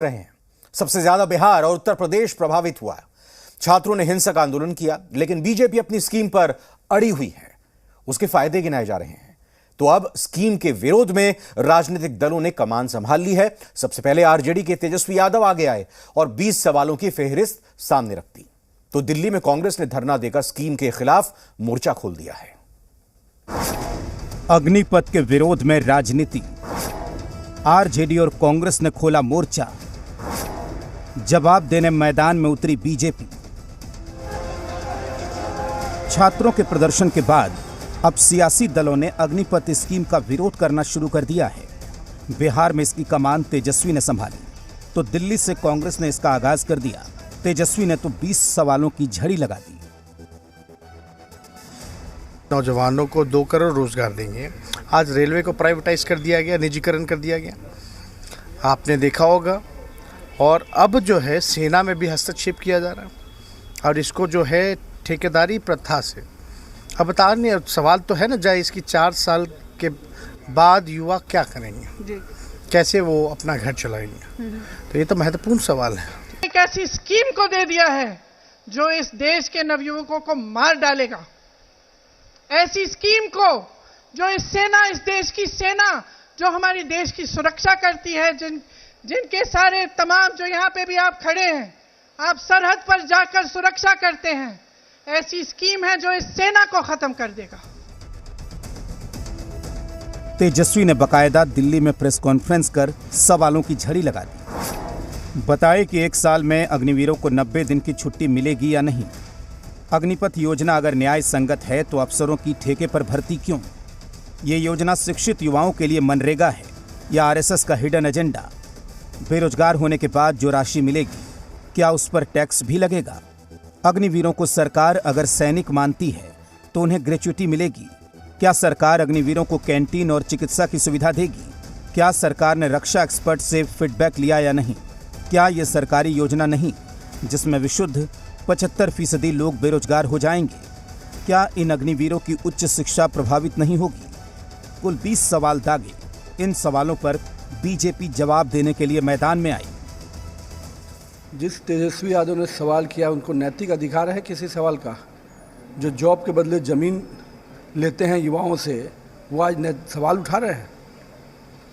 रहे हैं। सबसे ज्यादा बिहार और उत्तर प्रदेश प्रभावित हुआ है। छात्रों ने हिंसक आंदोलन किया, लेकिन बीजेपी अपनी स्कीम पर अड़ी हुई है। उसके फायदे गिनाए जा रहे हैं। तो अब स्कीम के विरोध में राजनीतिक दलों ने कमान संभाल ली है। सबसे पहले आरजेडी के तेजस्वी यादव आगे आए और 20 सवालों की फेहरिस्त सामने रख दी। तो दिल्ली में कांग्रेस ने धरना देकर स्कीम के खिलाफ मोर्चा खोल दिया है। अग्निपथ के विरोध में राजनीति, आरजेडी और कांग्रेस ने खोला मोर्चा। जवाब देने मैदान में उतरी बीजेपी। छात्रों के प्रदर्शन के बाद अब सियासी दलों ने अग्निपथ स्कीम का विरोध करना शुरू कर दिया है। बिहार में इसकी कमान तेजस्वी ने संभाली, तो दिल्ली से कांग्रेस ने इसका आगाज कर दिया। तेजस्वी ने तो 20 सवालों की झड़ी लगा दी। नौजवानों को 2 करोड़ रोजगार देंगे। आज रेलवे को प्राइवेटाइज कर दिया गया, निजीकरण कर दिया गया, आपने देखा होगा। और अब जो है सेना में भी हस्तक्षेप किया जा रहा है, और इसको जो है ठेकेदारी प्रथा से अब बता नहीं। सवाल तो है ना, जाए इसकी 4 साल के बाद युवा क्या करेंगे, कैसे वो अपना घर चलाएंगे। तो ये तो महत्वपूर्ण सवाल है। एक ऐसी स्कीम को दे दिया है जो इस देश के नवयुवकों को मार डालेगा। ऐसी स्कीम को जो इस देश की सेना जो हमारी देश की सुरक्षा करती है, जिनके सारे तमाम जो यहाँ पे भी आप खड़े हैं, आप सरहद पर जाकर सुरक्षा करते हैं, ऐसी स्कीम है जो इस सेना को खत्म कर देगा। तेजस्वी ने बकायदा दिल्ली में प्रेस कॉन्फ्रेंस कर सवालों की झड़ी लगा दी। बताए कि 1 साल में अग्निवीरों को 90 दिन की छुट्टी मिलेगी या नहीं। अग्निपथ योजना अगर न्याय संगत है तो अफसरों की ठेके पर भर्ती क्यों? ये योजना शिक्षित युवाओं के लिए मनरेगा है या आरएसएस का हिडन एजेंडा? बेरोजगार होने के बाद जो राशि मिलेगी, क्या उस पर टैक्स भी लगेगा? अग्निवीरों को सरकार अगर सैनिक मानती है तो उन्हें ग्रेच्युटी मिलेगी। क्या सरकार अग्निवीरों को कैंटीन और चिकित्सा की सुविधा देगी? क्या सरकार ने रक्षा एक्सपर्ट से फीडबैक लिया या नहीं? क्या ये सरकारी योजना नहीं जिसमें विशुद्ध 75% लोग बेरोजगार हो जाएंगे? क्या इन अग्निवीरों की उच्च शिक्षा प्रभावित नहीं होगी? कुल 20 सवाल दागे। इन सवालों पर बीजेपी जवाब देने के लिए मैदान में आई। जिस तेजस्वी यादव ने सवाल किया, उनको नैतिक अधिकार है किसी सवाल का। जो जॉब के बदले ज़मीन लेते हैं युवाओं से, वो आज सवाल उठा रहे हैं।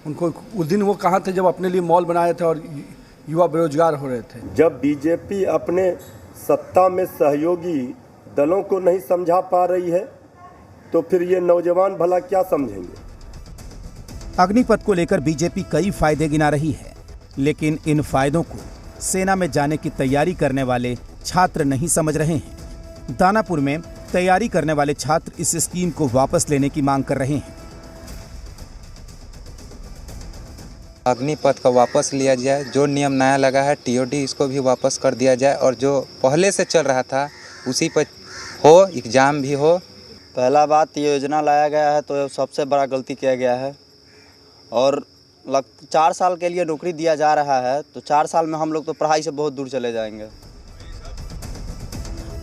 उनको उस दिन वो कहाँ थे जब अपने लिए मॉल बनाए थे और युवा बेरोजगार हो रहे थे। जब बीजेपी अपने सत्ता में सहयोगी दलों को नहीं समझा पा रही है, तो फिर ये नौजवान भला क्या समझेंगे? अग्निपथ को लेकर बीजेपी कई फायदे गिना रही है, लेकिन इन फायदों को सेना में जाने की तैयारी करने वाले छात्र नहीं समझ रहे हैं। दानापुर में तैयारी करने वाले छात्र इस स्कीम को वापस लेने की मांग कर रहे हैं। अग्निपथ का वापस लिया जाए, जो नियम नया लगा है टीओडी इसको भी वापस कर दिया जाए, और जो पहले से चल रहा था उसी पर हो, एग्जाम भी हो। पहला बात, ये योजना लाया गया है तो सबसे बड़ा गलती किया गया है। और 4 साल के लिए नौकरी दिया जा रहा है, तो 4 साल में हम लोग तो पढ़ाई से बहुत दूर चले जाएंगे।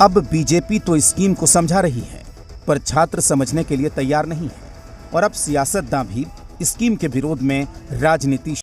अब बीजेपी तो स्कीम को समझा रही है, पर छात्र समझने के लिए तैयार नहीं है। और अब सियासतदां भी स्कीम के विरोध में राजनीति